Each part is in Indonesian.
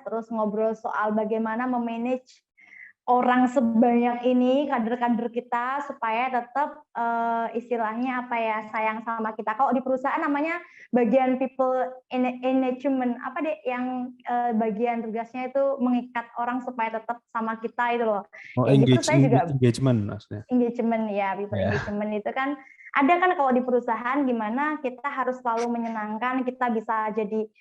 terus ngobrol soal bagaimana memanage orang sebanyak ini, kader-kader kita, supaya tetap istilahnya apa ya, sayang sama kita. Kalau di perusahaan namanya bagian people engagement, apa deh yang bagian tugasnya itu mengikat orang supaya tetap sama kita itu loh. Oh, Kayak gitu saya juga engagement maksudnya. engagement ya, people Ya. engagement itu kan ada kan kalau di perusahaan gimana kita harus selalu menyenangkan, kita bisa jadi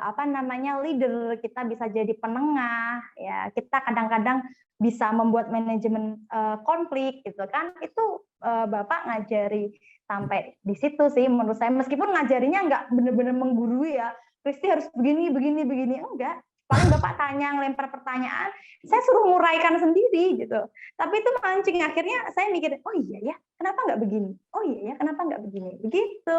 apa namanya leader, kita bisa jadi penengah, ya kita kadang-kadang bisa membuat manajemen konflik gitu kan, itu Bapak ngajari sampai di situ sih menurut saya, meskipun ngajarinya nggak benar-benar menggurui ya, Kristi harus begini begini begini, enggak, paling Bapak tanya ngelempar pertanyaan, saya suruh nguraikan sendiri gitu. Tapi itu mancing, akhirnya saya mikir, oh iya ya, kenapa nggak begini? Oh iya ya, kenapa nggak begini? Begitu.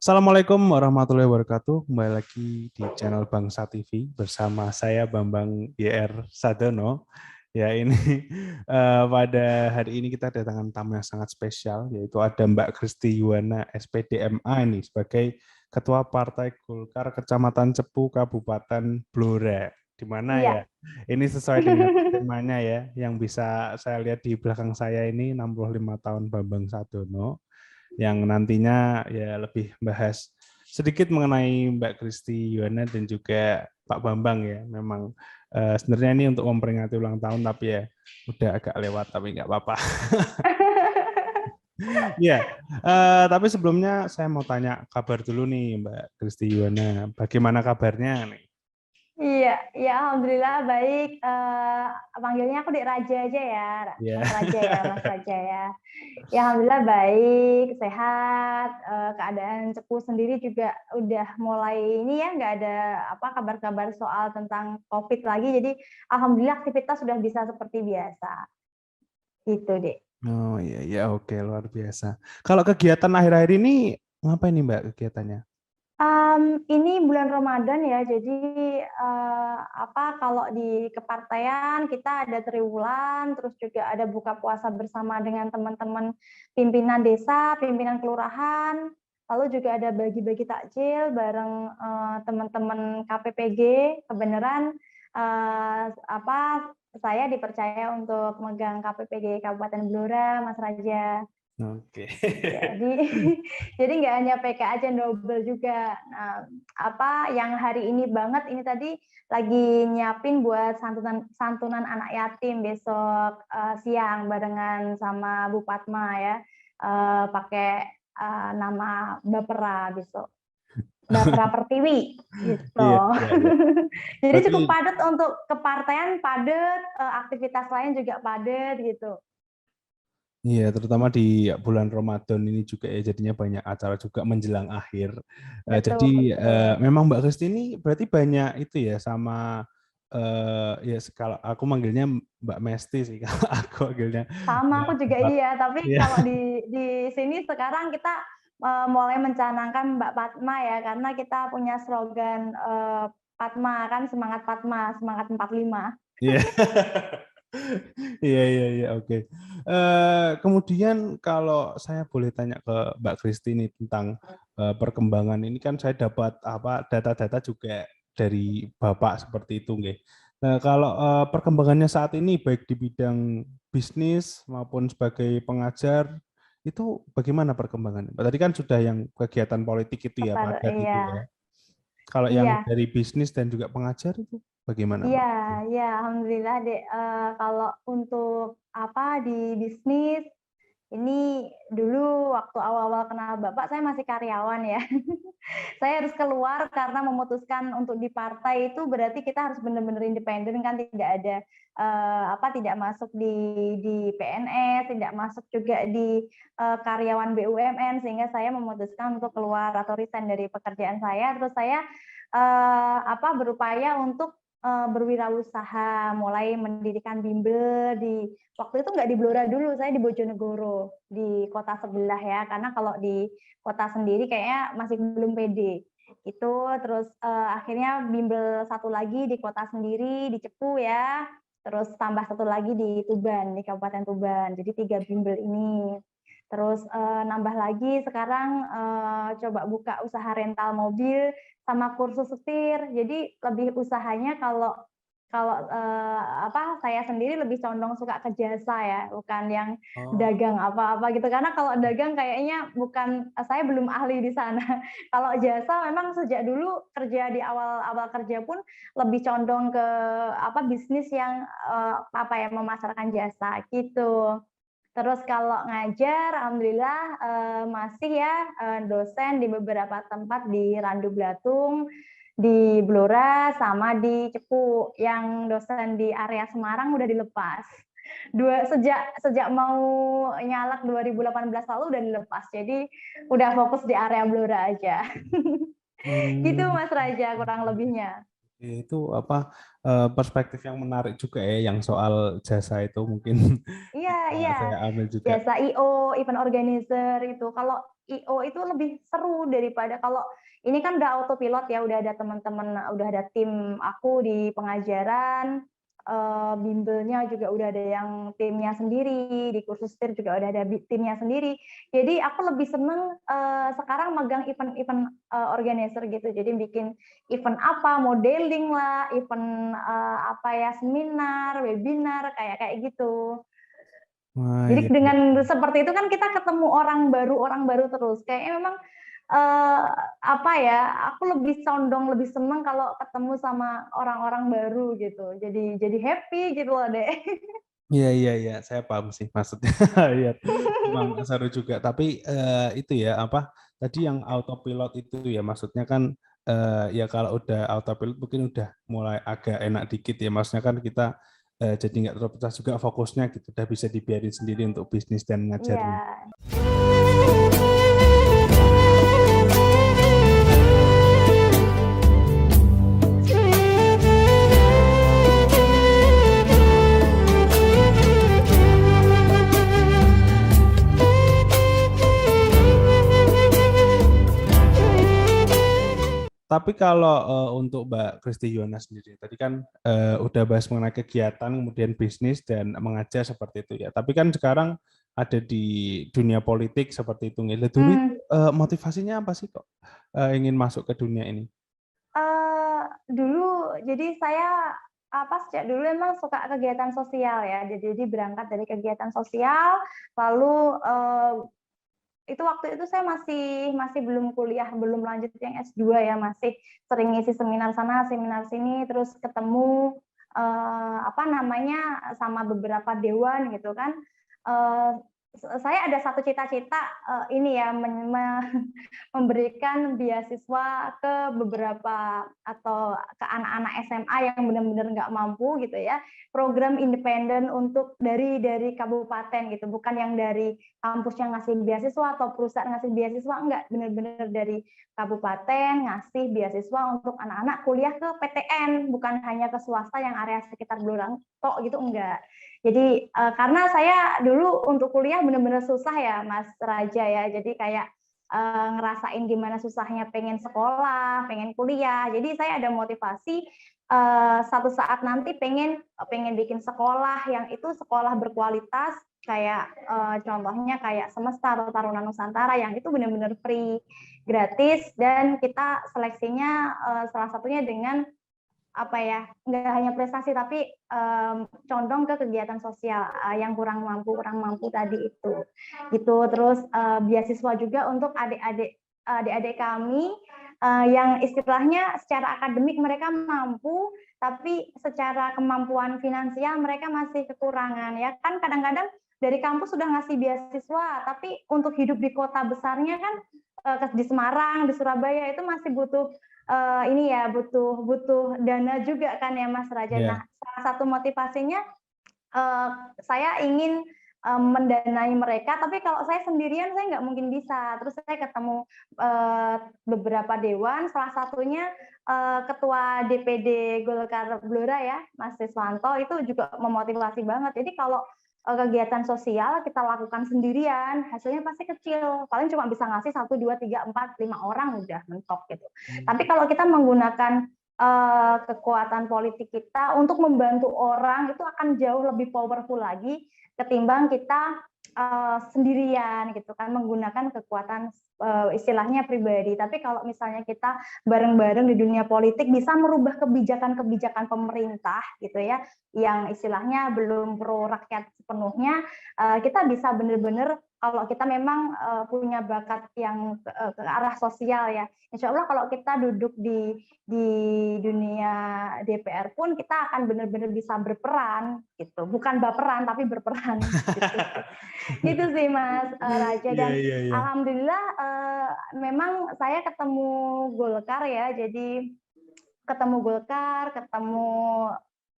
Assalamualaikum warahmatullahi wabarakatuh. Kembali lagi di channel Bangsa TV bersama saya Bambang YR Sadono. Ya ini pada hari ini kita kedatangan tamu yang sangat spesial, yaitu ada Mbak Kristi Yuwana SPD MA ini sebagai Ketua Partai Golkar Kecamatan Cepu Kabupaten Blora. Di mana ya? Iya. Ini sesuai dengan temanya ya, yang bisa saya lihat di belakang saya ini 65 tahun Bambang Sadono, yang nantinya ya lebih bahas sedikit mengenai Mbak Kristi Yuwana dan juga Pak Bambang ya. Memang sebenarnya ini untuk memperingati ulang tahun, tapi ya udah agak lewat, tapi nggak apa-apa. Ya, tapi sebelumnya saya mau tanya kabar dulu nih Mbak Kristi Yuwana. Bagaimana kabarnya nih? Iya, ya alhamdulillah baik. Panggilnya aku Dek Raja aja ya, Ya. Mas Raja ya, Mas Raja ya. Ya alhamdulillah baik, sehat. Keadaan Cepu sendiri juga udah mulai ini ya, nggak ada apa kabar-kabar soal tentang COVID lagi. Jadi alhamdulillah aktivitas sudah bisa seperti biasa. Itu deh. Oh iya, ya oke, luar biasa. Kalau kegiatan akhir-akhir ini ngapain nih Mbak kegiatannya? Ini bulan Ramadan ya, jadi apa kalau di kepartaian kita ada triwulan, terus juga ada buka puasa bersama dengan teman-teman pimpinan desa, pimpinan kelurahan, lalu juga ada bagi-bagi takjil bareng teman-teman KPPG. Kebenaran apa saya dipercaya untuk megang KPPG Kabupaten Blora, Mas Raja. Oke. Jadi jadi nggak hanya PK aja, double juga. Nah, apa yang hari ini banget ini tadi lagi nyiapin buat santunan anak yatim besok siang barengan sama Bu Padma ya. Pakai nama Bapera besok. Bapera Pertiwi gitu. Iya, iya, iya. Jadi Berarti cukup padat untuk kepartaian, padat, aktivitas lain juga padat gitu. iya, terutama di bulan Ramadan ini juga ya, jadinya banyak acara juga menjelang akhir. Jadi Betul, betul. memang Mbak Kristi ini berarti banyak itu ya sama ya kalau aku manggilnya Mbak Mesti sih kalau aku manggilnya Sama Mbak aku juga Mbak. iya, tapi Iya. kalau di sini sekarang kita mulai mencanangkan Mbak Padma ya, karena kita punya slogan Padma kan, semangat Padma, semangat 45. Iya. Iya, iya, iya, oke. Kemudian kalau saya boleh tanya ke Mbak Kristi ini tentang perkembangan ini, kan saya dapat apa data-data juga dari Bapak seperti itu, nggih. Nah, kalau perkembangannya saat ini baik di bidang bisnis maupun sebagai pengajar itu bagaimana perkembangannya? Tadi kan sudah yang kegiatan politik itu ya, padat itu Iya, ya. Kalau yang iya. dari bisnis dan juga pengajar itu bagaimana, Iya, Mbak? ya, alhamdulillah deh. Kalau untuk apa di bisnis, ini dulu waktu awal-awal kenal Bapak, saya masih karyawan ya. Saya harus keluar karena memutuskan untuk di partai itu berarti kita harus benar-benar independen kan, tidak ada apa tidak masuk di PNS, tidak masuk juga di karyawan BUMN, sehingga saya memutuskan untuk keluar atau resign dari pekerjaan saya. Terus saya apa berupaya untuk berwirausaha, mulai mendirikan bimbel di waktu itu nggak di Blora dulu, saya di Bojonegoro, di kota sebelah ya, karena kalau di kota sendiri kayaknya masih belum pede. Itu terus akhirnya bimbel satu lagi di kota sendiri, di Cepu ya, terus tambah satu lagi di Tuban, di Kabupaten Tuban. Jadi 3 bimbel ini. Terus nambah lagi sekarang coba buka usaha rental mobil sama kursus setir. Jadi lebih usahanya kalau kalau saya sendiri lebih condong suka ke jasa ya, bukan yang Oh. dagang apa-apa gitu. Karena kalau dagang kayaknya bukan saya belum ahli di sana. Kalau jasa memang sejak dulu kerja di awal-awal kerja pun lebih condong ke bisnis yang memasarkan jasa gitu. Terus kalau ngajar, alhamdulillah masih ya dosen di beberapa tempat di Randu Blatung, di Blora, sama di Cepu. Yang dosen di area Semarang udah dilepas. Sejak mau nyalak 2018 lalu udah dilepas. Jadi udah fokus di area Blora aja. Gitu Mas Raja kurang lebihnya. Itu perspektif yang menarik juga ya, yang soal jasa itu mungkin Iya, bisa iya. saya ambil juga. Jasa IO, event organizer itu. Kalau IO itu lebih seru daripada kalau ini kan udah autopilot ya, udah ada teman-teman, udah ada tim aku di pengajaran, bimbelnya juga udah ada yang timnya sendiri, di kursus setir juga udah ada timnya sendiri. Jadi aku lebih seneng sekarang megang event-event organizer gitu. Jadi bikin event apa, modeling lah, event seminar, webinar, kayak gitu. Wah, Jadi iya, iya. dengan seperti itu kan kita ketemu orang baru terus. Kayaknya memang aku lebih condong, lebih seneng kalau ketemu sama orang-orang baru gitu. Jadi happy gitu loh, Dek. Iya, iya, iya, saya paham sih maksudnya. Iya, memang seru juga. Tapi itu ya tadi yang autopilot itu ya, maksudnya kan ya kalau udah autopilot mungkin udah mulai agak enak dikit ya. Maksudnya kan kita jadi nggak terpecah juga fokusnya gitu. Udah bisa dibiarin sendiri untuk bisnis dan Iya. ngajarin. Tapi kalau untuk Mbak Kristi Yuwana sendiri, tadi kan udah bahas mengenai kegiatan, kemudian bisnis dan mengajar seperti itu ya. Tapi kan sekarang ada di dunia politik seperti itu. Dulu motivasinya apa sih kok ingin masuk ke dunia ini? Dulu jadi saya sejak dulu emang suka kegiatan sosial ya. Jadi berangkat dari kegiatan sosial, lalu itu waktu itu saya masih belum kuliah, belum lanjut yang S2 ya, masih sering ngisi seminar sana, seminar sini, terus ketemu sama beberapa dewan gitu kan. Saya ada satu cita-cita memberikan beasiswa ke beberapa atau ke anak-anak SMA yang benar-benar nggak mampu gitu ya, program independen untuk dari kabupaten gitu, bukan yang dari kampus yang ngasih beasiswa atau perusahaan ngasih beasiswa, enggak, benar-benar dari kabupaten ngasih beasiswa untuk anak-anak kuliah ke PTN, bukan hanya ke swasta yang area sekitar Blora tok gitu, enggak. Jadi karena saya dulu untuk kuliah benar-benar susah ya Mas Raja ya, jadi kayak ngerasain gimana susahnya pengen sekolah, pengen kuliah. Jadi saya ada motivasi satu saat nanti pengen bikin sekolah yang itu sekolah berkualitas, kayak contohnya kayak Semesta atau Taruna Nusantara yang itu benar-benar free, gratis, dan kita seleksinya salah satunya dengan nggak hanya prestasi tapi condong ke kegiatan sosial yang kurang mampu tadi itu gitu. Terus beasiswa juga untuk adik-adik kami yang istilahnya secara akademik mereka mampu tapi secara kemampuan finansial mereka masih kekurangan ya kan. Kadang-kadang dari kampus sudah ngasih beasiswa tapi untuk hidup di kota besarnya kan di Semarang, di Surabaya itu masih butuh butuh dana juga kan ya Mas Raja. Ya. Nah, salah satu motivasinya saya ingin mendanai mereka, tapi kalau saya sendirian saya nggak mungkin bisa. Terus saya ketemu beberapa dewan, salah satunya Ketua DPD Golkar Blora ya, Mas Siswanto, itu juga memotivasi banget. Jadi kalau kegiatan sosial kita lakukan sendirian, hasilnya pasti kecil. Paling cuma bisa ngasih 1, 2, 3, 4, 5 orang udah mentok gitu. Tapi kalau kita menggunakan kekuatan politik kita untuk membantu orang, itu akan jauh lebih powerful lagi ketimbang kita sendirian gitu kan, menggunakan kekuatan istilahnya pribadi. Tapi kalau misalnya kita bareng-bareng di dunia politik bisa merubah kebijakan-kebijakan pemerintah gitu ya, yang istilahnya belum pro rakyat sepenuhnya, kita bisa benar-benar, kalau kita memang punya bakat yang ke arah sosial ya, insya Allah kalau kita duduk di dunia DPR pun kita akan benar-benar bisa berperan gitu, bukan baperan tapi berperan gitu. Gitu sih Mas Raja. Dan alhamdulillah memang saya ketemu Golkar ya, jadi ketemu Golkar, ketemu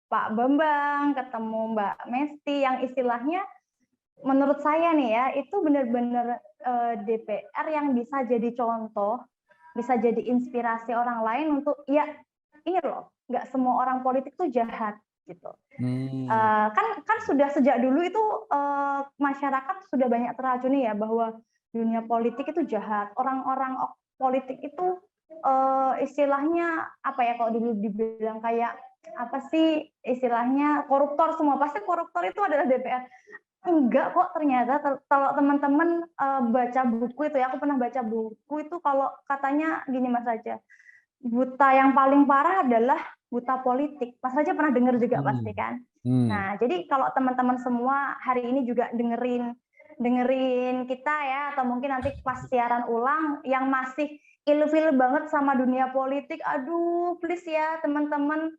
Pak Bambang, ketemu Mbak Mesti, yang istilahnya menurut saya nih ya, itu benar-benar DPR yang bisa jadi contoh, bisa jadi inspirasi orang lain untuk ya ini loh, nggak semua orang politik tuh jahat gitu. Kan sudah sejak dulu itu masyarakat sudah banyak teracuni ya bahwa dunia politik itu jahat, orang-orang politik itu istilahnya apa ya, kalau dulu dibilang kayak apa sih istilahnya, koruptor semua, pasti koruptor itu adalah DPR. Enggak kok, ternyata kalau teman-teman baca buku itu ya, aku pernah baca buku itu, kalau katanya gini Mas Raja, buta yang paling parah adalah buta politik. Mas Raja pernah dengar juga pasti kan. Nah, jadi kalau teman-teman semua hari ini juga dengerin kita ya, atau mungkin nanti pas siaran ulang yang masih ilfil banget sama dunia politik, aduh please ya teman-teman,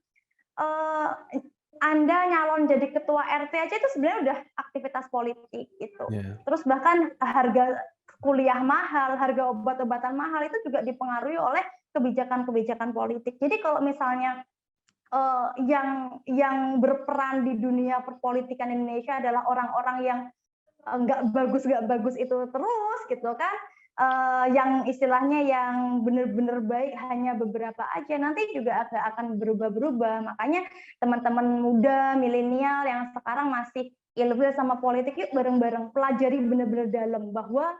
Anda nyalon jadi ketua RT aja itu sebenarnya udah aktivitas politik gitu. Terus bahkan harga kuliah mahal, harga obat-obatan mahal itu juga dipengaruhi oleh kebijakan-kebijakan politik. Jadi kalau misalnya yang berperan di dunia perpolitikan Indonesia adalah orang-orang yang nggak bagus itu terus gitu kan, yang istilahnya yang benar-benar baik hanya beberapa aja, nanti juga akan berubah-berubah. Makanya teman-teman muda milenial yang sekarang masih ilfil sama politik, yuk bareng-bareng pelajari benar-benar dalam bahwa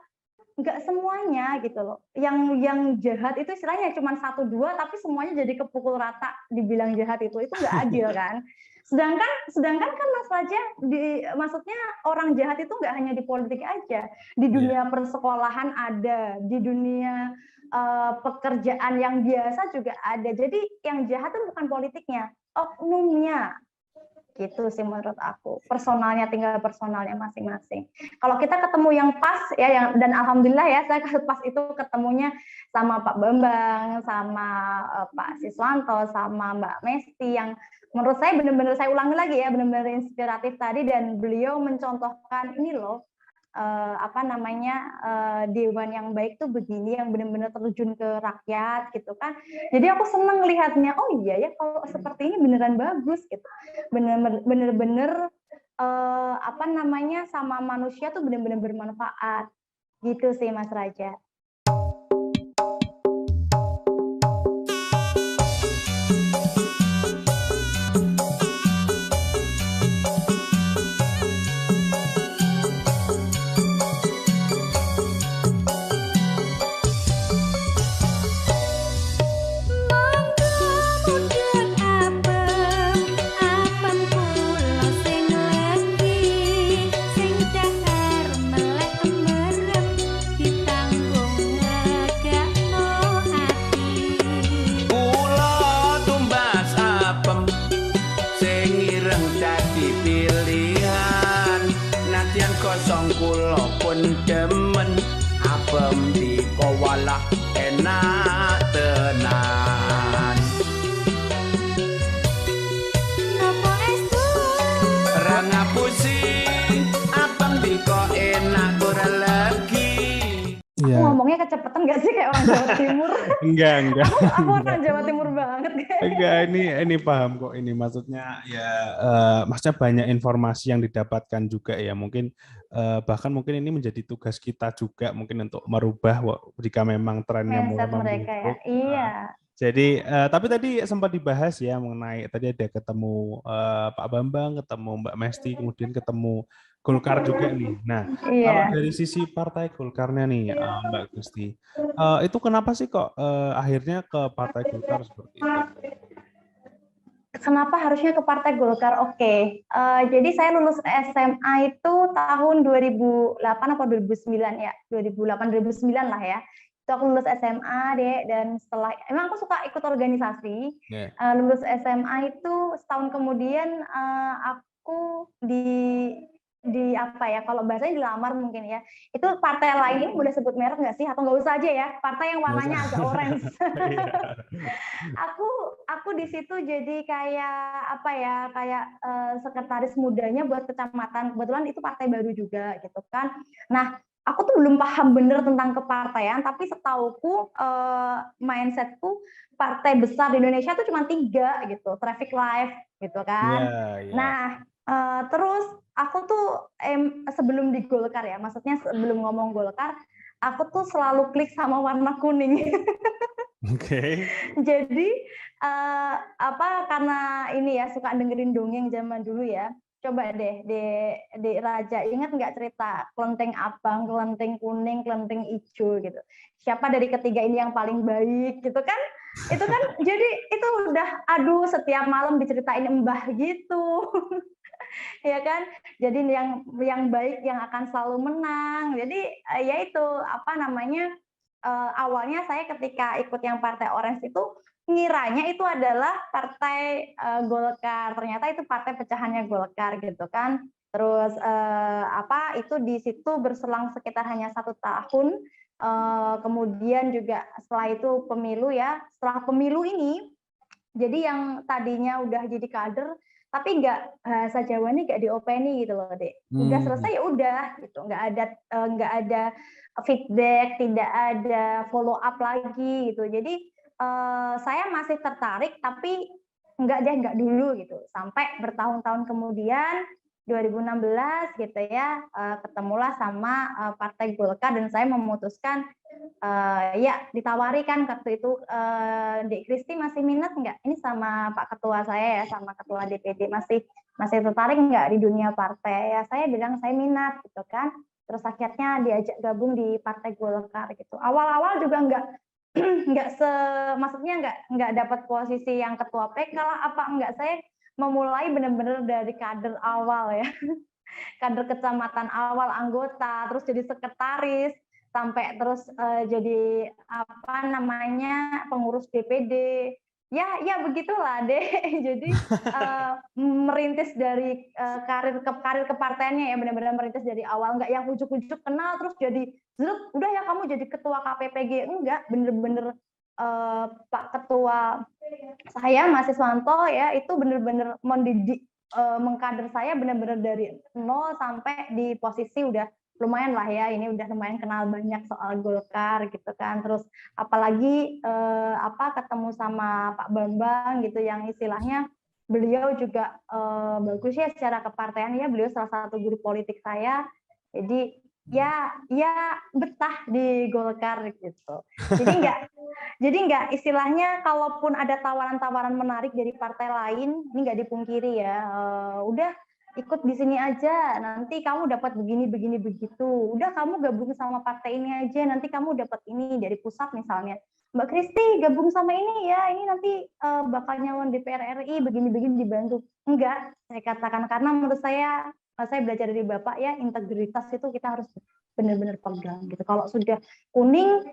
nggak semuanya gitu loh. Yang jahat itu istilahnya cuma 1, 2, tapi semuanya jadi kepukul rata dibilang jahat, itu nggak adil kan. Sedangkan kan Mas Raja, maksudnya orang jahat itu nggak hanya di politik aja, di dunia persekolahan ada, di dunia pekerjaan yang biasa juga ada. Jadi yang jahat itu bukan politiknya, oknumnya. Gitu sih menurut aku. Personalnya, tinggal personalnya masing-masing. Kalau kita ketemu yang pas ya, dan alhamdulillah ya, saya pas itu ketemunya sama Pak Bambang, sama Pak Siswanto, sama Mbak Mesti, yang menurut saya benar-benar, saya ulangi lagi ya, benar-benar inspiratif tadi, dan beliau mencontohkan ini loh, dewan yang baik tuh begini, yang benar-benar terjun ke rakyat gitu kan. Jadi aku senang lihatnya, oh iya ya, kalau seperti ini beneran bagus gitu, bener-bener sama manusia tuh bener-bener bermanfaat gitu sih Mas Raja. Demen apem di kowalah enak tenan. Nopo estu ra ngapusi apem di ko enak ora lagi. Aku ngomongnya kecepatan kecepatan nggak sih kayak orang Jawa Timur? Enggak. Aku orang Jawa Timur banget. Enggak, ini paham kok, ini maksudnya ya, maksudnya banyak informasi yang didapatkan juga ya, mungkin bahkan mungkin ini menjadi tugas kita juga mungkin untuk merubah jika memang trennya Mindset memang mereka ya. buruk. Iya. Jadi tapi tadi sempat dibahas ya mengenai tadi ada ketemu Pak Bambang, ketemu Mbak Mesti, kemudian ketemu Golkar juga nih. Nah, kalau Iya. dari sisi Partai Golkarnya nih, Mbak Gusti, itu kenapa sih kok akhirnya ke Partai Golkar seperti itu? Kenapa harusnya ke Partai Golkar? Oke. Jadi saya lulus SMA itu tahun 2008 atau 2009 ya, 2008-2009 lah ya. Itu aku lulus SMA deh, dan setelah emang aku suka ikut organisasi. Yeah. Lulus SMA itu setahun kemudian aku di apa ya, kalau bahasanya dilamar mungkin ya, itu partai lain, boleh sebut merek nggak sih, atau nggak usah aja ya, partai yang warnanya agak orange. aku di situ jadi kayak apa ya, kayak sekretaris mudanya buat kecamatan, kebetulan itu partai baru juga gitu kan. Nah, aku tuh belum paham bener tentang kepartaian, tapi setauku mindsetku partai besar di Indonesia tuh cuma 3 gitu, Traffic Life gitu kan. Yeah. Nah, terus aku tuh sebelum di Golkar ya, maksudnya sebelum ngomong Golkar, aku tuh selalu klik sama warna kuning. Oke. Jadi karena ini ya, suka dengerin dongeng zaman dulu ya. Coba deh di Raja, ingat nggak cerita kelenteng abang, kelenteng kuning, kelenteng hijau gitu. Siapa dari ketiga ini yang paling baik gitu kan? Itu kan jadi itu udah aduh setiap malam diceritain mbah gitu. Ya kan, jadi yang baik yang akan selalu menang. Jadi ya itu awalnya saya ketika ikut yang partai Orange itu ngiranya itu adalah partai Golkar, ternyata itu partai pecahannya Golkar gitu kan. Terus itu di situ berselang sekitar hanya 1 tahun. Kemudian juga setelah itu pemilu ya, setelah pemilu ini jadi yang tadinya udah jadi kader tapi bahasa Jawa nih nggak diopeni gitu loh, Dek. Udah selesai ya udah gitu, nggak ada feedback, tidak ada follow up lagi gitu. Jadi saya masih tertarik tapi nggak dulu gitu. Sampai bertahun-tahun kemudian 2016 gitu ya, ketemulah sama Partai Golkar dan saya memutuskan ya ditawari kan waktu itu, Dek Kristi masih minat nggak? Ini sama Pak Ketua saya ya, sama Ketua DPD, masih tertarik nggak di dunia partai? Ya saya bilang saya minat gitu kan. Terus akhirnya diajak gabung di Partai Golkar gitu. Awal-awal juga maksudnya nggak dapat posisi yang ketua PK lah saya memulai benar-benar dari kader awal ya. Kader kecamatan awal, anggota, terus jadi sekretaris, sampai terus jadi pengurus DPD. Ya begitulah deh. Jadi merintis dari karir kepartaiannya ya, benar-benar merintis dari awal, nggak yang ujuk-ujuk kenal terus jadi udah ya kamu jadi ketua KPPG, enggak, bener-bener Pak Ketua saya Mas Iswanto ya itu benar-benar mendidik, mengkader saya benar-benar dari nol sampai di posisi udah lumayan lah ya, ini udah lumayan kenal banyak soal Golkar gitu kan. Terus apalagi ketemu sama Pak Bambang gitu yang istilahnya beliau juga bagus ya secara kepartaian ya, beliau salah satu guru politik saya. Jadi ya betah di Golkar gitu. Jadi nggak istilahnya kalaupun ada tawaran-tawaran menarik dari partai lain, ini nggak dipungkiri ya, udah ikut di sini aja, nanti kamu dapat begini begitu. Udah kamu gabung sama partai ini aja, nanti kamu dapat ini dari pusat misalnya. Mbak Kristi gabung sama ini ya, ini nanti bakal nyalon DPR RI begini dibantu. Enggak, saya katakan karena menurut saya belajar dari Bapak ya, integritas itu kita harus benar-benar pegang gitu. Kalau sudah kuning,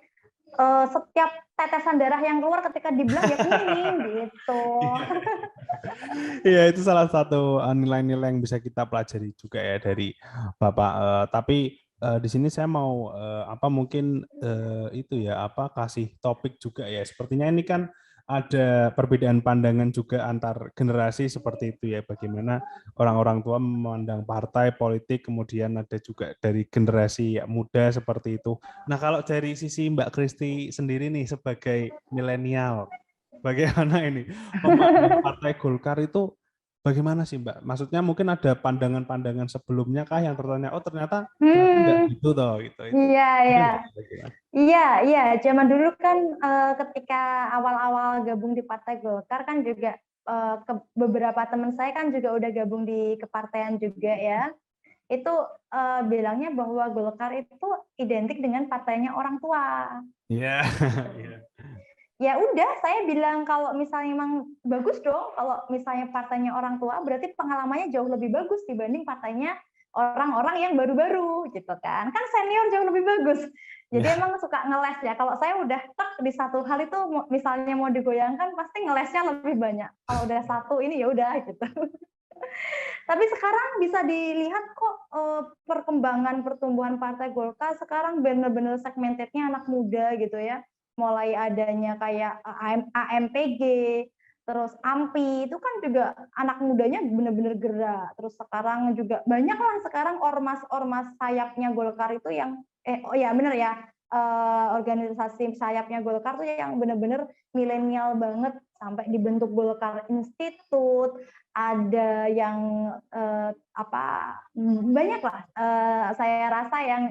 setiap tetesan darah yang keluar ketika dibelah ya kuning gitu. Iya, itu salah satu nilai-nilai yang bisa kita pelajari juga ya dari Bapak. Tapi di sini saya mau mungkin itu ya kasih topik juga ya. Sepertinya ini kan ada perbedaan pandangan juga antar generasi seperti itu ya, bagaimana orang-orang tua memandang partai politik, kemudian ada juga dari generasi muda seperti itu. Nah, kalau dari sisi Mbak Kristi sendiri nih sebagai milenial, bagaimana ini memandang Partai Golkar itu bagaimana sih Mbak? Maksudnya mungkin ada pandangan-pandangan sebelumnya kah yang tertanya, oh ternyata enggak gitu toh gitu itu. Iya, Ada iya. nggak kira-kira? Iya, iya. Zaman dulu kan ketika awal-awal gabung di Partai Golkar kan juga beberapa teman saya kan juga udah gabung di kepartaian juga ya. Itu bilangnya bahwa Golkar itu identik dengan partainya orang tua. Iya. Iya. Ya udah, saya bilang kalau misalnya memang bagus dong, kalau misalnya partainya orang tua, berarti pengalamannya jauh lebih bagus dibanding partainya orang-orang yang baru-baru, gitu kan. Kan senior jauh lebih bagus. Jadi Ya. emang suka ngeles ya. Kalau saya udah tek di satu hal itu, misalnya mau digoyangkan, pasti ngelesnya lebih banyak. Kalau udah satu ini ya udah gitu. Tapi sekarang bisa dilihat kok perkembangan pertumbuhan Partai Golkar sekarang benar-benar segmentednya anak muda gitu ya. Mulai adanya kayak AMPG, terus AMPI, itu kan juga anak mudanya benar-benar gerak. Terus sekarang juga banyak lah sekarang ormas-ormas sayapnya Golkar itu yang oh ya benar ya, organisasi sayapnya Golkar tuh yang benar-benar milenial banget, sampai dibentuk Golkar Institute, ada yang banyak lah, saya rasa yang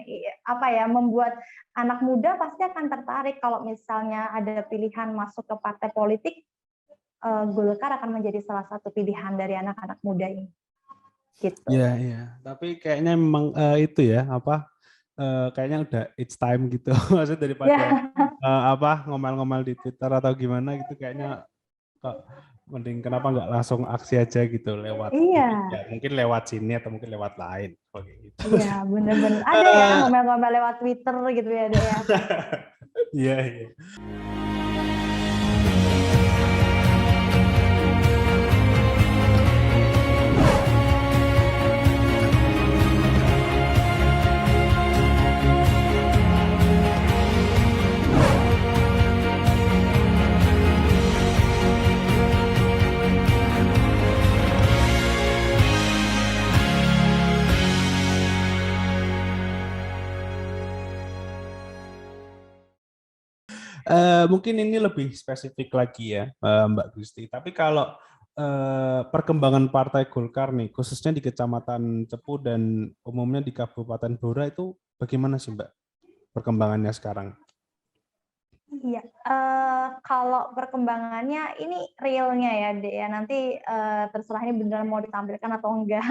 membuat anak muda pasti akan tertarik kalau misalnya ada pilihan masuk ke partai politik. Golkar akan menjadi salah satu pilihan dari anak-anak muda ini. Gitu. Iya, iya. Tapi kayaknya memang itu ya, kayaknya udah it's time gitu. Maksudnya daripada ngomel-ngomel di Twitter atau gimana gitu, kayaknya kok mending kenapa nggak langsung aksi aja gitu lewat Iya. ya, mungkin lewat sini atau mungkin lewat lain. Oke, gitu. Iya, bener-bener. Ada ya ngomel-ngomel lewat Twitter gitu ya, Dek ya. Iya, iya. Mungkin ini lebih spesifik lagi ya, Mbak Kristi. Tapi kalau perkembangan Partai Golkar nih, khususnya di Kecamatan Cepu dan umumnya di Kabupaten Blora itu bagaimana sih Mbak perkembangannya sekarang? Iya, kalau perkembangannya ini realnya ya, Dek ya. Nanti terserah ini beneran mau ditampilkan atau enggak.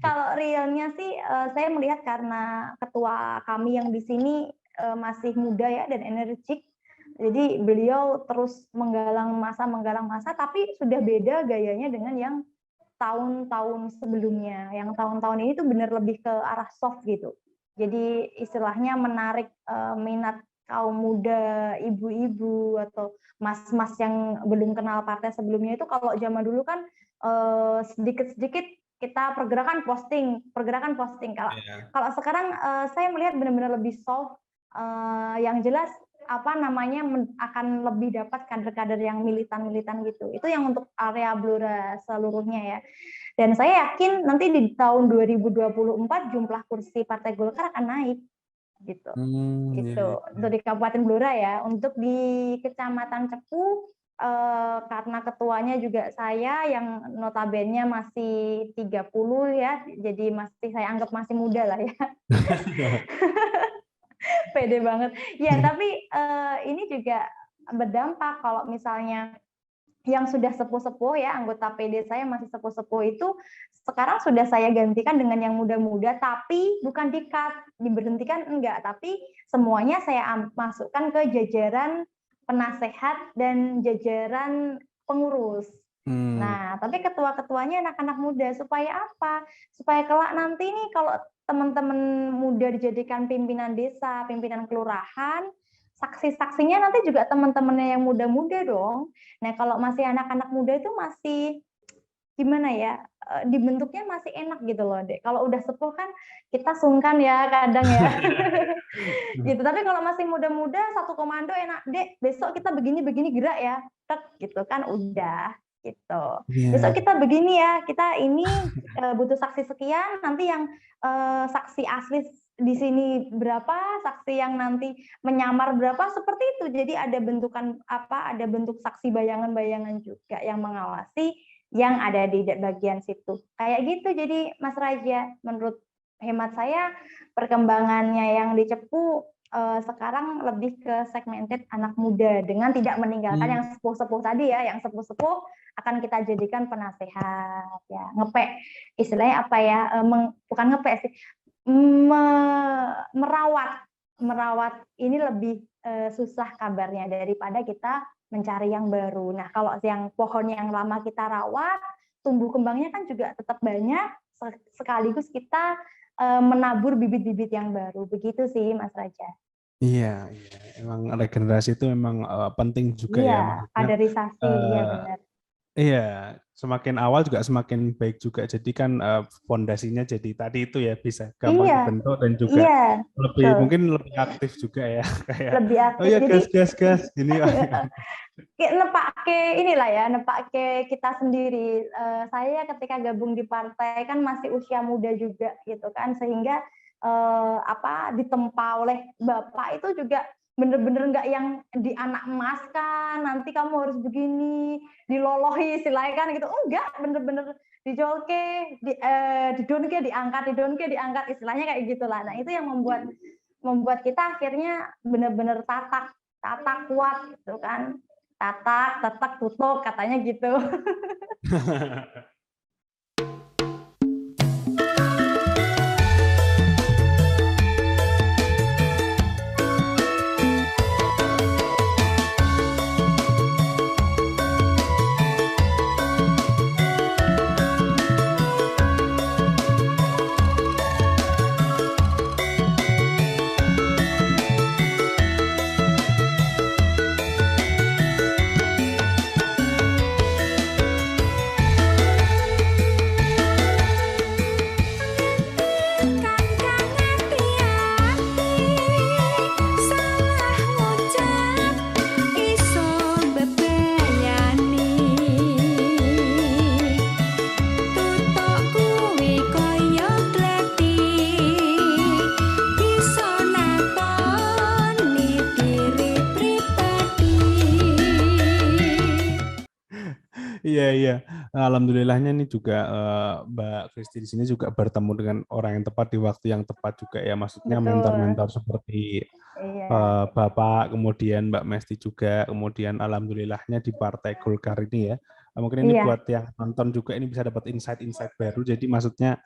Kalau realnya sih, saya melihat karena ketua kami yang di sini masih muda ya dan energik. Jadi beliau terus menggalang massa, tapi sudah beda gayanya dengan yang tahun-tahun sebelumnya. Yang tahun-tahun ini tuh benar lebih ke arah soft gitu. Jadi istilahnya menarik minat kaum muda, ibu-ibu atau mas-mas yang belum kenal partai sebelumnya. Itu kalau zaman dulu kan sedikit-sedikit kita pergerakan posting. Kalau sekarang saya melihat benar-benar lebih soft. Yang jelas akan lebih dapat kader-kader yang militan-militan gitu. Itu yang untuk area Blora seluruhnya ya. Dan saya yakin nanti di tahun 2024 jumlah kursi Partai Golkar akan naik gitu. Gitu. Untuk di Kabupaten Blora ya. Untuk di Kecamatan Cepu karena ketuanya juga saya yang notabene masih 30 ya. Jadi saya anggap masih muda lah ya. Pede banget. Ya, tapi ini juga berdampak kalau misalnya yang sudah sepuh-sepuh ya, anggota PD saya masih sepuh-sepuh itu sekarang sudah saya gantikan dengan yang muda-muda, tapi bukan di-cut, diberhentikan enggak, tapi semuanya saya masukkan ke jajaran penasehat dan jajaran pengurus. Nah, tapi ketua-ketuanya anak-anak muda supaya apa? Supaya kelak nanti nih kalau teman-teman muda dijadikan pimpinan desa, pimpinan kelurahan, saksi-saksinya nanti juga teman-temannya yang muda-muda dong. Nah, kalau masih anak-anak muda itu masih gimana ya, dibentuknya masih enak gitu loh, Dek. Kalau udah sepuh kan kita sungkan ya kadang ya. Gitu. Tapi kalau masih muda-muda satu komando enak, Dek, besok kita begini-begini gerak ya. Tek gitu kan udah gitu. Besok Iya. kita begini ya, kita ini butuh saksi sekian, nanti yang saksi asli di sini berapa, saksi yang nanti menyamar berapa, seperti itu. Jadi ada bentukan apa, ada bentuk saksi bayangan-bayangan juga yang mengawasi yang ada di bagian situ. Kayak gitu jadi Mas Raja, menurut hemat saya perkembangannya yang di Cepu sekarang lebih ke segmented anak muda dengan tidak meninggalkan yang sepuh-sepuh tadi ya, yang sepuh-sepuh akan kita jadikan penasehat ya, ngepek istilahnya apa ya, bukan ngepek sih, merawat ini lebih susah kabarnya daripada kita mencari yang baru. Nah, kalau yang pohon yang lama kita rawat, tumbuh kembangnya kan juga tetap banyak, sekaligus kita menabur bibit-bibit yang baru. Begitu sih, Mas Raja. Iya, iya. Emang regenerasi itu memang penting juga ya, Iya, maksudnya. kaderisasi, iya benar. Iya, semakin awal juga semakin baik juga. Jadi kan fondasinya jadi tadi itu ya bisa gampang Iya, dibentuk dan juga iya, lebih betul. mungkin lebih aktif juga ya. Kayak Lebih oh aktif. ya Jadi gas gini. kayak nepake inilah ya, nepake kita sendiri. Saya ketika gabung di partai kan masih usia muda juga gitu kan, sehingga ditempa oleh bapak itu juga bener-bener nggak yang di anak emas kan, nanti kamu harus begini, dilolohi istilahnya kan gitu, enggak, bener-bener dijolke, didonke diangkat istilahnya kayak gitulah. Nah itu yang membuat kita akhirnya bener-bener tatak kuat gitu kan, tatak, tetek, tutuk katanya gitu. Iya. Alhamdulillahnya ini juga Mbak Kristi di sini juga bertemu dengan orang yang tepat di waktu yang tepat juga ya. Maksudnya Betul. mentor-mentor seperti Bapak, kemudian Mbak Mesti juga, kemudian alhamdulillahnya di Partai Golkar ini ya. Mungkin ini buat yang nonton juga ini bisa dapat insight-insight baru. Jadi maksudnya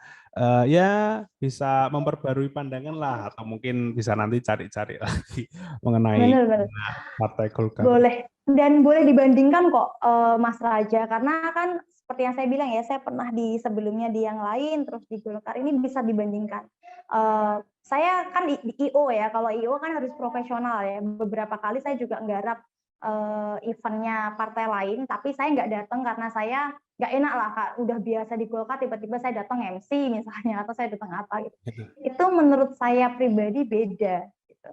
ya bisa memperbarui pandangan lah, atau mungkin bisa nanti cari-cari lagi mengenai Partai Golkar. Boleh. Dan boleh dibandingkan kok Mas Raja, karena kan seperti yang saya bilang ya, saya pernah di sebelumnya di yang lain, terus di Golkar ini bisa dibandingkan. Saya kan di IO ya, kalau IO kan harus profesional ya. Beberapa kali saya juga nggarap eventnya partai lain, tapi saya nggak datang karena saya nggak enak lah, Kak. Udah biasa di Golkar, tiba-tiba saya datang MC misalnya, atau saya datang apa gitu. Itu menurut saya pribadi beda. Gitu.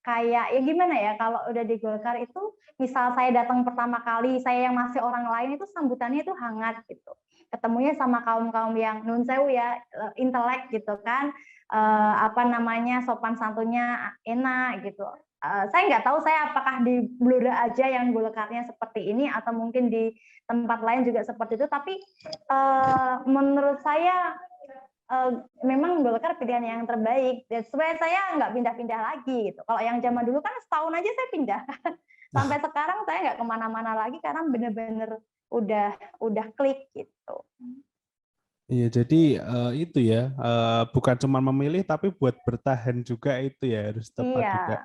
Kayak ya gimana ya, kalau udah di Golkar itu misal saya datang pertama kali, saya yang masih orang lain itu sambutannya itu hangat gitu, ketemunya sama kaum yang nun sewu ya, intelek gitu kan, sopan santunnya enak gitu. Saya nggak tahu saya apakah di Blora aja yang Golkarnya seperti ini atau mungkin di tempat lain juga seperti itu, tapi menurut saya memang Golkar pilihan yang terbaik. Dan supaya saya nggak pindah-pindah lagi gitu. Kalau yang zaman dulu kan setahun aja saya pindah. Sampai sekarang saya nggak kemana-mana lagi karena bener-bener udah klik gitu. Iya, jadi itu ya, bukan cuma memilih tapi buat bertahan juga itu ya harus tepat juga.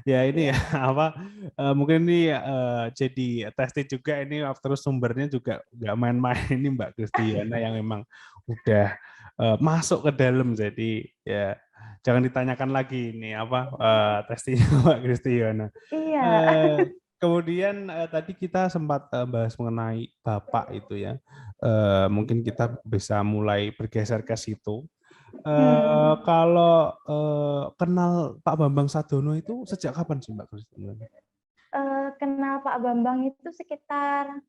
Ya ini ya mungkin ini jadi testing juga ini, terus sumbernya juga nggak main-main ini Mbak Kristiana yang memang udah masuk ke dalam, jadi ya jangan ditanyakan lagi ini testingnya Mbak Kristiana. Iya. Kemudian tadi kita sempat bahas mengenai Bapak itu ya. Mungkin kita bisa mulai bergeser ke situ. Kalau kenal Pak Bambang Sadono itu sejak kapan sih Mbak Christine? Kenal Pak Bambang itu sekitar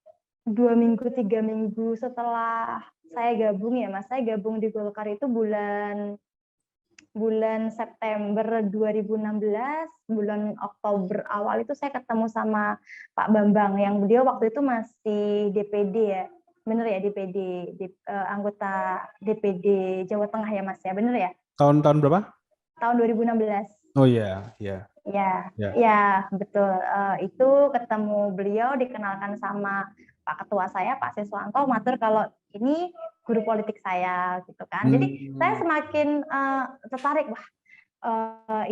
2 minggu 3 minggu setelah saya gabung ya Mas. Saya gabung di Golkar itu bulan September 2016, bulan Oktober awal itu saya ketemu sama Pak Bambang yang beliau waktu itu masih DPD ya. Bener ya, DPD, anggota DPD Jawa Tengah ya Mas ya, bener ya? Tahun berapa? Tahun 2016. Oh iya, iya. Ya, betul. Itu ketemu beliau, dikenalkan sama Pak Ketua saya, Pak Siswanto, matur kalau ini guru politik saya, gitu kan. Jadi saya semakin tertarik, wah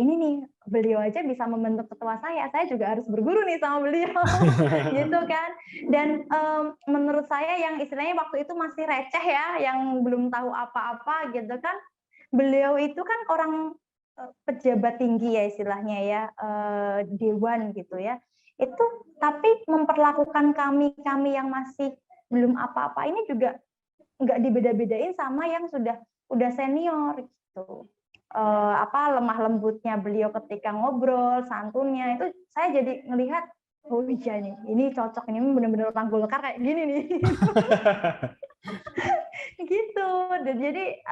ini nih beliau aja bisa membentuk ketua saya juga harus berguru nih sama beliau, gitu kan. Dan menurut saya yang istilahnya waktu itu masih receh ya, yang belum tahu apa-apa gitu kan. Beliau itu kan orang pejabat tinggi ya istilahnya ya, dewan gitu ya. Itu tapi memperlakukan kami yang masih belum apa-apa ini juga nggak dibeda-bedain sama yang udah senior gitu. Lemah lembutnya beliau ketika ngobrol, santunnya itu saya jadi ngelihat, oh iya nih, ini cocok, ini benar-benar orang Golkar kayak gini nih. Gitu. Dan jadi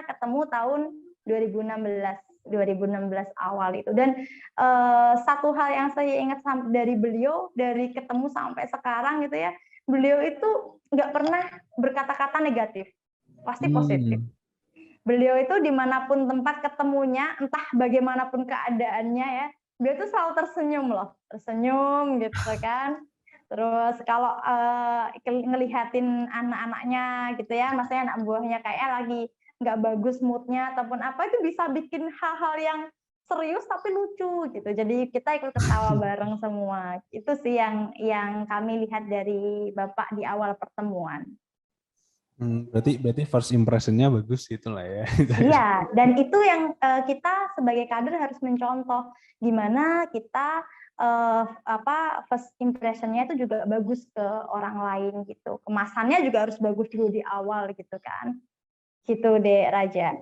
ketemu tahun 2016 awal itu. Dan satu hal yang saya ingat dari beliau, dari ketemu sampai sekarang gitu ya, beliau itu nggak pernah berkata-kata negatif, pasti positif. Beliau itu dimanapun tempat ketemunya, entah bagaimanapun keadaannya ya, beliau itu selalu tersenyum gitu kan. Terus kalau ngelihatin anak-anaknya gitu ya, maksudnya anak buahnya kayak lagi nggak bagus moodnya ataupun apa, itu bisa bikin hal-hal yang serius tapi lucu gitu. Jadi kita ikut ketawa bareng semua. Itu sih yang kami lihat dari Bapak di awal pertemuan. Berarti first impression-nya bagus gitu lah ya. Iya, dan itu yang kita sebagai kader harus mencontoh gimana kita first impression-nya itu juga bagus ke orang lain gitu. Kemasannya juga harus bagus dulu di awal gitu kan. Gitu deh Raja.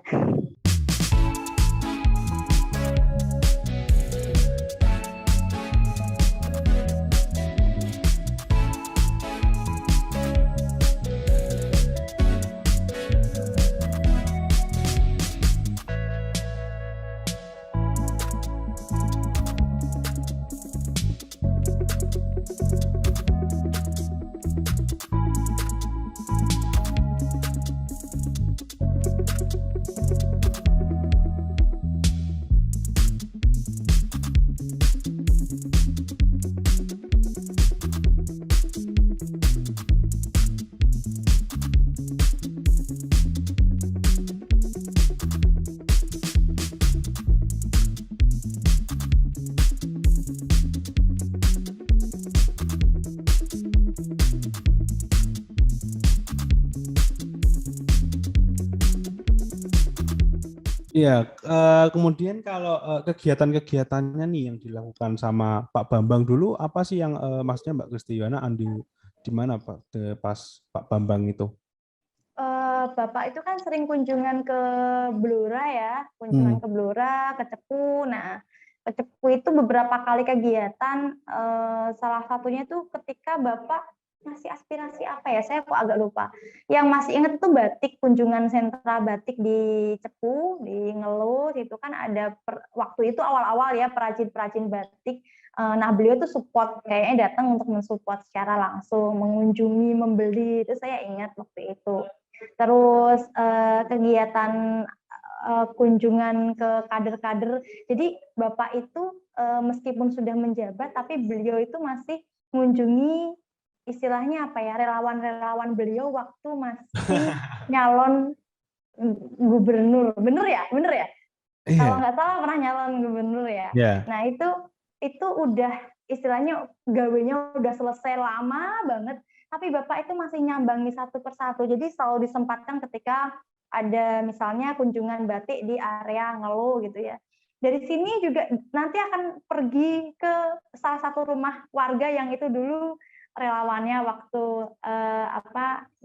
Iya, kemudian kalau kegiatan-kegiatannya nih yang dilakukan sama Pak Bambang dulu, apa sih yang maksudnya Mbak Kristiana anding di mana Pak pas Pak Bambang itu? Bapak itu kan sering kunjungan ke Blora ya, kunjungan ke Blora, ke Cepu. Nah, ke Cepu itu beberapa kali kegiatan, salah satunya itu ketika Bapak masih aspirasi apa ya, saya kok agak lupa. Yang masih ingat itu batik, kunjungan sentra batik di Cepu, di Ngeluh, itu kan ada waktu itu awal-awal ya perajin-perajin batik. Nah, beliau tuh support, kayaknya datang untuk mensupport secara langsung, mengunjungi, membeli, itu saya ingat waktu itu. Terus kegiatan kunjungan ke kader-kader. Jadi Bapak itu meskipun sudah menjabat, tapi beliau itu masih mengunjungi istilahnya apa ya, relawan-relawan beliau waktu masih nyalon gubernur. Bener ya? Yeah. Kalau nggak salah pernah nyalon gubernur ya. Yeah. Nah itu udah istilahnya gawenya udah selesai lama banget, tapi Bapak itu masih nyambangi satu persatu. Jadi selalu disempatkan ketika ada misalnya kunjungan batik di area Ngeluh gitu ya. dari sini juga nanti akan pergi ke salah satu rumah warga yang itu dulu relawannya waktu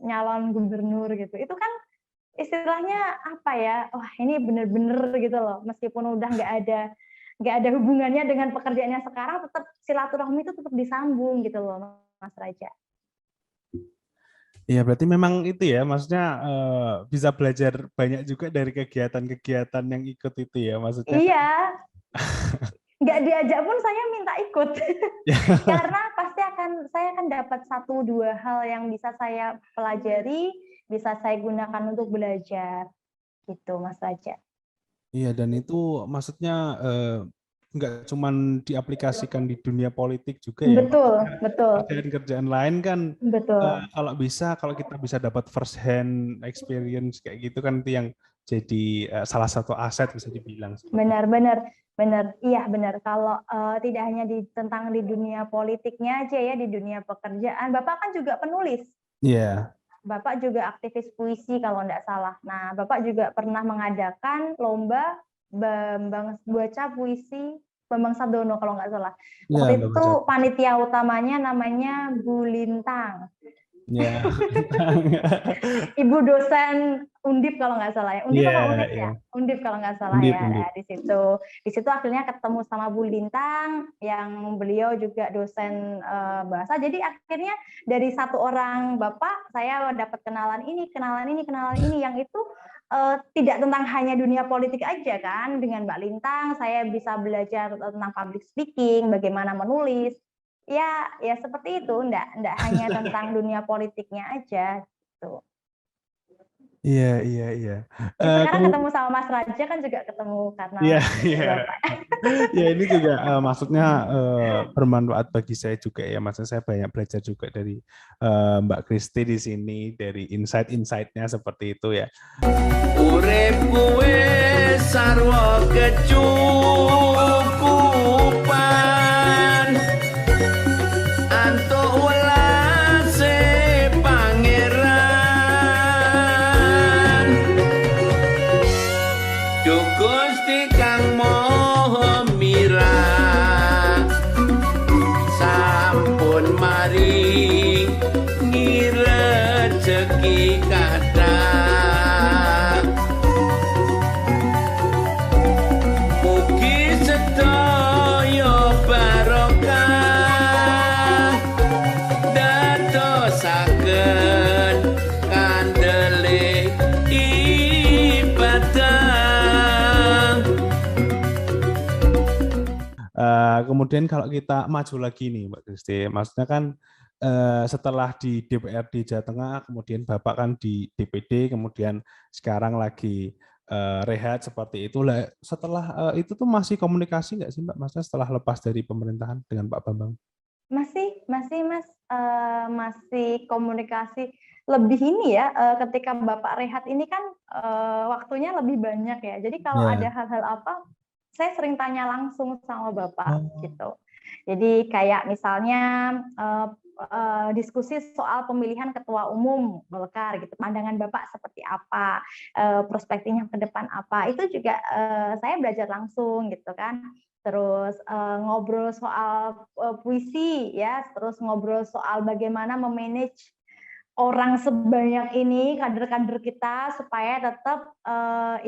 nyalon gubernur gitu. Itu kan istilahnya apa ya? Wah, ini bener-bener gitu loh. Meskipun udah nggak ada hubungannya dengan pekerjaannya sekarang, tetap silaturahmi itu tetap disambung gitu loh, Mas Raja. Iya, berarti memang itu ya, maksudnya bisa belajar banyak juga dari kegiatan-kegiatan yang ikut itu ya, maksudnya. Iya, nggak diajak pun saya minta ikut. Karena pasti saya akan dapat 1-2 hal yang bisa saya pelajari, bisa saya gunakan untuk belajar. Gitu, Mas Raja. Iya, dan itu maksudnya nggak cuma diaplikasikan di dunia politik juga ya. Betul, betul. Kerjaan-kerjaan lain kan Betul. kalau kita bisa dapat first hand experience kayak gitu kan itu yang jadi salah satu aset bisa dibilang. Benar. Iya, benar. Kalau tidak hanya tentang di dunia politiknya aja ya, di dunia pekerjaan. Bapak kan juga penulis. Iya. Bapak juga aktivis puisi kalau tidak salah. Nah, Bapak juga pernah mengadakan lomba baca puisi Bambang Sadono kalau nggak salah. Waktu itu panitia utamanya namanya Bu Lintang. Ya. Ibu dosen Undip kalau nggak salah ya. Undip apa Undip ya? Undip kalau nggak salah ya. Nah, di situ akhirnya ketemu sama Bu Lintang yang beliau juga dosen bahasa. Jadi akhirnya dari satu orang Bapak saya dapat kenalan ini yang itu tidak tentang hanya dunia politik aja kan. Dengan Mbak Lintang saya bisa belajar tentang public speaking, bagaimana menulis. Ya seperti itu, enggak hanya tentang dunia politiknya aja gitu. Iya. Sekarang ketemu sama Mas Raja kan juga ketemu karena Bapak. Ya, ini juga maksudnya bermanfaat bagi saya juga ya. Maksudnya saya banyak belajar juga dari Mbak Kristi di sini, dari insight-insight-nya seperti itu ya. Urip kuwe sarwa kecukupan antuk welase pangeran Duh Gusti kang Maha Mirah sampun maringi rejeki kathah mugi sedaya barokah dadosaken kandele ibadah. Kemudian kalau kita maju lagi nih Mbak Kristi, maksudnya kan setelah di DPRD Jawa Tengah, kemudian Bapak kan di DPD, kemudian sekarang lagi rehat seperti itu. Setelah itu tuh masih komunikasi nggak sih Mbak? Maksudnya setelah lepas dari pemerintahan dengan Pak Bambang? Masih Mas, masih komunikasi lebih ini ya. Ketika Bapak rehat ini kan waktunya lebih banyak ya. Jadi kalau ada hal-hal apa, saya sering tanya langsung sama Bapak gitu. Jadi kayak misalnya diskusi soal pemilihan ketua umum Golkar gitu, pandangan Bapak seperti apa, perspektifnya ke depan apa, itu juga saya belajar langsung gitu kan. Terus ngobrol soal puisi ya, terus ngobrol soal bagaimana memanage orang sebanyak ini, kader-kader kita supaya tetap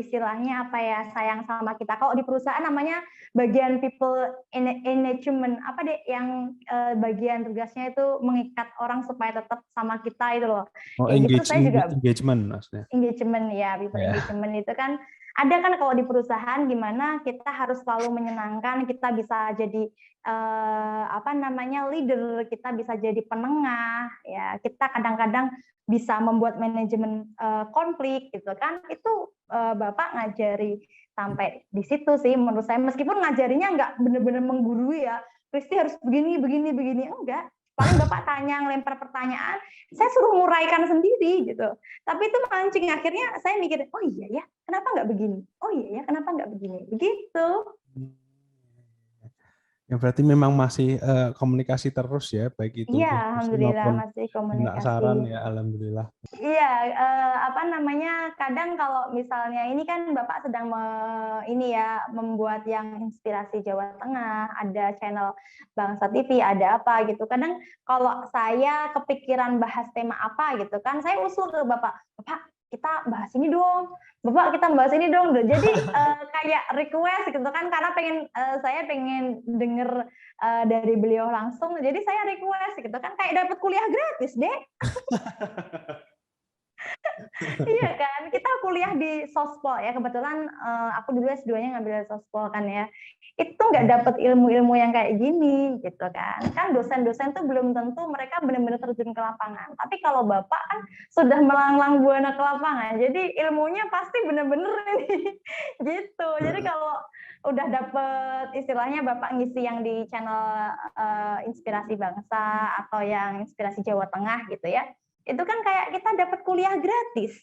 istilahnya apa ya, sayang sama kita. Kalau di perusahaan namanya bagian people engagement, apa deh yang bagian tugasnya itu mengikat orang supaya tetap sama kita itu loh. Gitu saya juga engagement maksudnya. Engagement ya, people engagement itu kan ada kan kalau di perusahaan gimana kita harus selalu menyenangkan, kita bisa jadi leader, kita bisa jadi penengah ya, kita kadang-kadang bisa membuat manajemen konflik gitu kan. Itu Bapak ngajari sampai di situ sih menurut saya, meskipun ngajarinya nggak benar-benar menggurui ya, Kristi harus begini enggak. Paling Bapak tanya, ngelempar pertanyaan, saya suruh nguraikan sendiri gitu. Tapi itu mancing, akhirnya saya mikir, oh iya ya, kenapa nggak begini? Oh iya ya, kenapa nggak begini? Begitu. Ya berarti memang masih komunikasi terus ya, baik itu Iya, diskusi alhamdulillah maupun masih minta komunikasi. saran ya, alhamdulillah. Iya, apa namanya, kadang kalau misalnya ini kan Bapak sedang ini ya, membuat yang inspirasi Jawa Tengah, ada channel Bangsa TV, ada apa gitu. Kadang kalau saya kepikiran bahas tema apa gitu kan, saya usul ke Bapak, "Bapak, kita bahas ini dong. Bapak, kita bahas ini dong." Jadi kayak request gitu kan, karena saya pengen denger dari beliau langsung, jadi saya request gitu kan, kayak dapat kuliah gratis deh. Iya kan, kita kuliah di Sospol ya, kebetulan aku dulu S2-nya ngambil Sospol kan ya, itu nggak dapat ilmu-ilmu yang kayak gini gitu kan. Kan dosen-dosen tuh belum tentu mereka benar-benar terjun ke lapangan. Tapi kalau Bapak kan sudah melanglang buana ke lapangan, jadi ilmunya pasti benar-benar ini gitu. Jadi kalau udah dapet istilahnya Bapak ngisi yang di channel Inspirasi Bangsa atau yang Inspirasi Jawa Tengah gitu ya, itu kan kayak kita dapat kuliah gratis.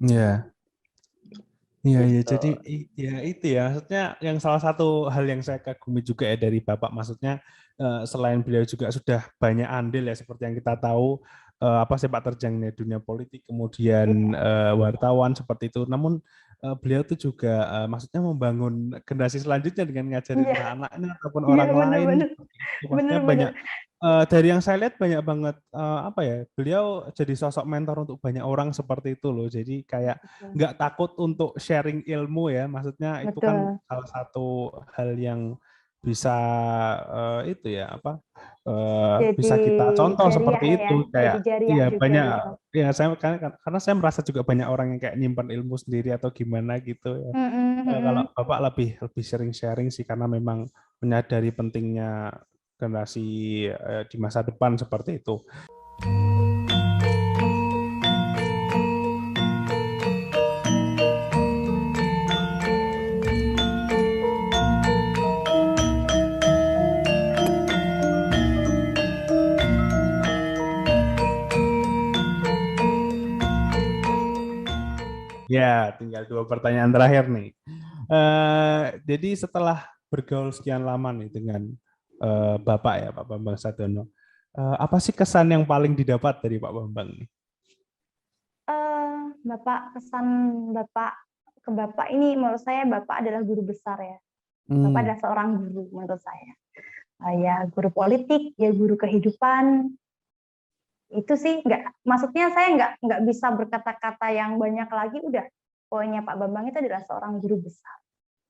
Iya. Iya, iya. Gitu. Jadi ya itu ya, maksudnya yang salah satu hal yang saya kagumi juga ya dari Bapak, maksudnya selain beliau juga sudah banyak andil ya, seperti yang kita tahu apa sepak terjangnya dunia politik, kemudian wartawan seperti itu. Namun beliau itu juga maksudnya membangun generasi selanjutnya dengan ngajarin Iya, anak-anaknya ataupun iya orang lain. benar-benar, Maksudnya benar-benar. banyak dari yang saya lihat banyak banget apa ya, beliau jadi sosok mentor untuk banyak orang seperti itu loh. Jadi kayak nggak takut untuk sharing ilmu ya, maksudnya itu kan Betul. salah satu hal yang bisa itu ya apa Jadi bisa kita contoh jariah seperti ya, itu, jadi kayak jariah iya juga banyak gitu. ya, karena saya merasa juga banyak orang yang kayak nyimpan ilmu sendiri atau gimana gitu ya. Kalau Bapak lebih sering sharing sih, karena memang menyadari pentingnya generasi di masa depan seperti itu. Ya, tinggal 2 pertanyaan terakhir nih. Jadi setelah bergaul sekian lama nih dengan Bapak ya, Pak Bambang Sadono, apa sih kesan yang paling didapat dari Pak Bambang nih? Bapak, kesan Bapak ke Bapak ini menurut saya Bapak adalah guru besar ya. Bapak adalah seorang guru menurut saya. Ya guru politik, ya guru kehidupan. Itu sih maksudnya saya nggak bisa berkata-kata yang banyak lagi, udah pokoknya Pak Bambang itu adalah seorang guru besar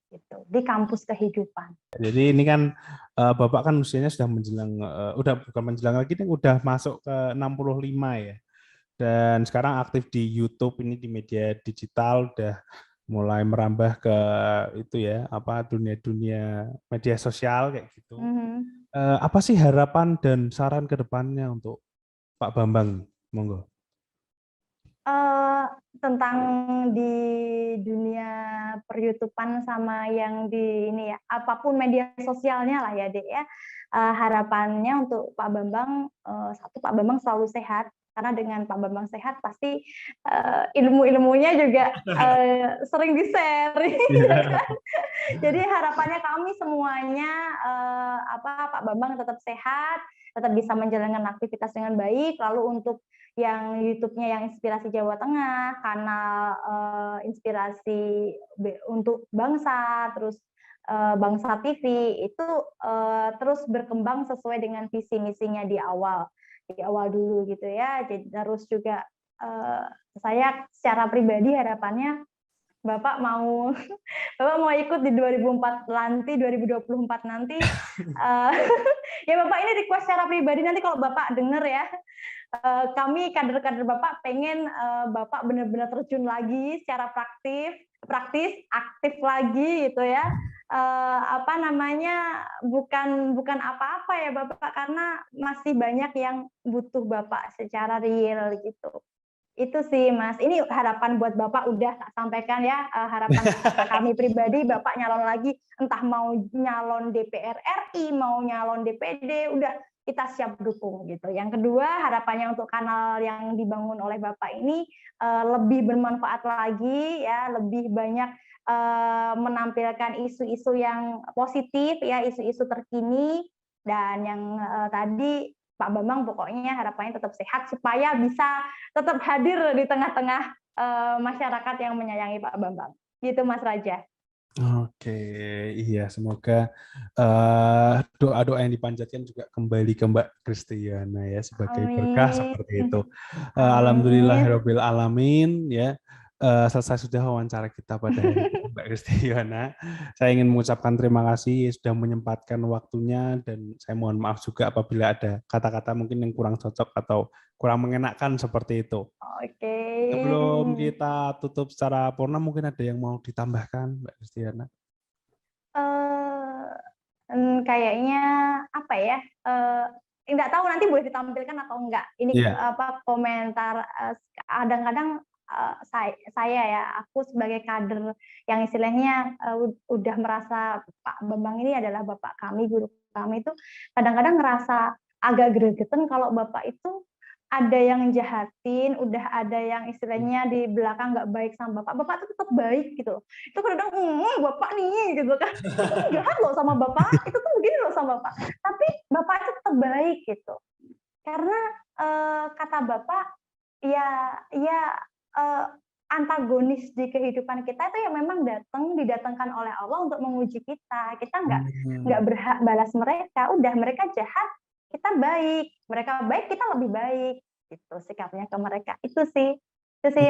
gitu di kampus kehidupan. Jadi ini kan Bapak kan usianya sudah menjelang udah bukan menjelang lagi nih, udah masuk ke 65 ya. Dan sekarang aktif di YouTube, ini di media digital, udah mulai merambah ke itu ya, apa dunia-dunia media sosial kayak gitu. Apa sih harapan dan saran ke depannya untuk Pak Bambang? Monggo. Tentang di dunia per-YouTubean sama yang di ini ya, apapun media sosialnya lah ya Dek ya, harapannya untuk Pak Bambang, satu, Pak Bambang selalu sehat, karena dengan Pak Bambang sehat pasti ilmu-ilmunya juga sering di-share. Jadi harapannya kami semuanya Pak Bambang tetap sehat, tetap bisa menjalankan aktivitas dengan baik. Lalu untuk yang YouTube-nya yang Inspirasi Jawa Tengah, kanal Inspirasi untuk Bangsa, terus Bangsa TV itu terus berkembang sesuai dengan visi misinya di awal dulu gitu ya. Jadi terus juga saya secara pribadi harapannya Bapak mau ikut di 2024 nanti, 2024 nanti. Ya Bapak, ini request secara pribadi, nanti kalau Bapak dengar ya, kami kader-kader Bapak pengen Bapak benar-benar terjun lagi secara praktis, aktif lagi gitu ya. Apa namanya, bukan apa-apa ya Bapak, karena masih banyak yang butuh Bapak secara real gitu. Itu sih Mas, ini harapan buat Bapak udah tak sampaikan ya, harapan kami pribadi, Bapak nyalon lagi, entah mau nyalon DPR RI, mau nyalon DPD, udah kita siap dukung gitu. Yang kedua, harapannya untuk kanal yang dibangun oleh Bapak ini lebih bermanfaat lagi ya, lebih banyak menampilkan isu-isu yang positif ya, isu-isu terkini, dan yang tadi Pak Bambang pokoknya harapannya tetap sehat supaya bisa tetap hadir di tengah-tengah masyarakat yang menyayangi Pak Bambang. Gitu Mas Raja. Oke, iya semoga doa-doa yang dipanjatkan juga kembali ke Mbak Kristiana ya sebagai berkah Amin. seperti itu. Amin. Alhamdulillahirabbil alamin ya. Selesai sudah wawancara kita pada hari ini Mbak Kristiana. Saya ingin mengucapkan terima kasih sudah menyempatkan waktunya dan saya mohon maaf juga apabila ada kata-kata mungkin yang kurang cocok atau kurang mengenakan seperti itu. Oke. Sebelum kita tutup secara purna, mungkin ada yang mau ditambahkan, Mbak Kristiana? Kayaknya apa ya? Nggak tahu nanti boleh ditampilkan atau enggak. Ini komentar kadang-kadang saya ya, aku sebagai kader yang istilahnya udah merasa Pak Bambang ini adalah bapak kami, guru kami itu kadang-kadang ngerasa agak gregetan kalau bapak itu ada yang jahatin, udah ada yang istilahnya di belakang nggak baik sama bapak tuh tetap baik gitu. Itu kadang bapak nih gitu kan, itu tuh jahat loh sama bapak, itu tuh begini loh sama bapak. Tapi bapak itu tetap baik gitu. Karena kata bapak, ya antagonis di kehidupan kita itu yang memang didatangkan oleh Allah untuk menguji kita. Kita nggak berhak balas mereka. Udah mereka jahat, kita baik, mereka baik, kita lebih baik, gitu sikapnya ke mereka. Itu sih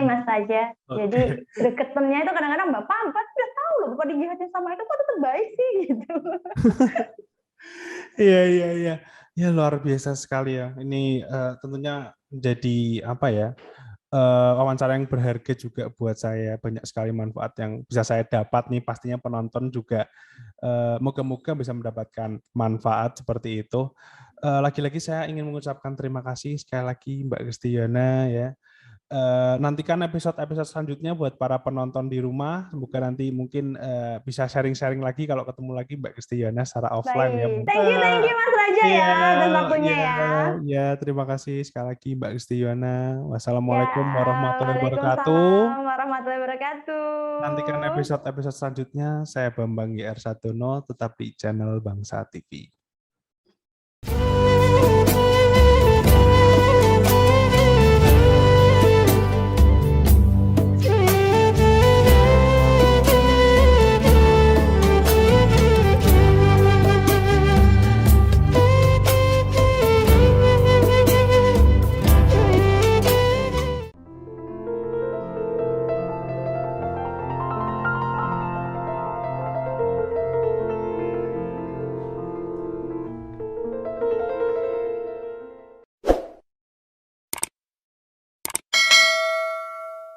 Mas Raja. Jadi deketannya itu kadang-kadang bapak udah tahu loh, bapak dijahatin sama itu kok tetap baik sih gitu. Iya. Ya luar biasa sekali ya. Ini tentunya menjadi apa ya? Wawancara yang berharga juga buat saya, banyak sekali manfaat yang bisa saya dapat nih, pastinya penonton juga moga-moga bisa mendapatkan manfaat seperti itu. Lagi-lagi saya ingin mengucapkan terima kasih sekali lagi Mbak Kristiana ya. Nantikan episode-episode selanjutnya buat para penonton di rumah. Semoga nanti mungkin bisa sharing-sharing lagi kalau ketemu lagi Mbak Kristiana secara offline ya. Thank you Mas Raja ya atas waktunya ya. Ya, terima kasih sekali lagi Mbak Kristiana. Wassalamualaikum warahmatullahi wabarakatuh. Waalaikumsalam warahmatullahi wabarakatuh. Nantikan episode-episode selanjutnya. Saya Bambang GR Sadono, tetap di channel Bangsa TV.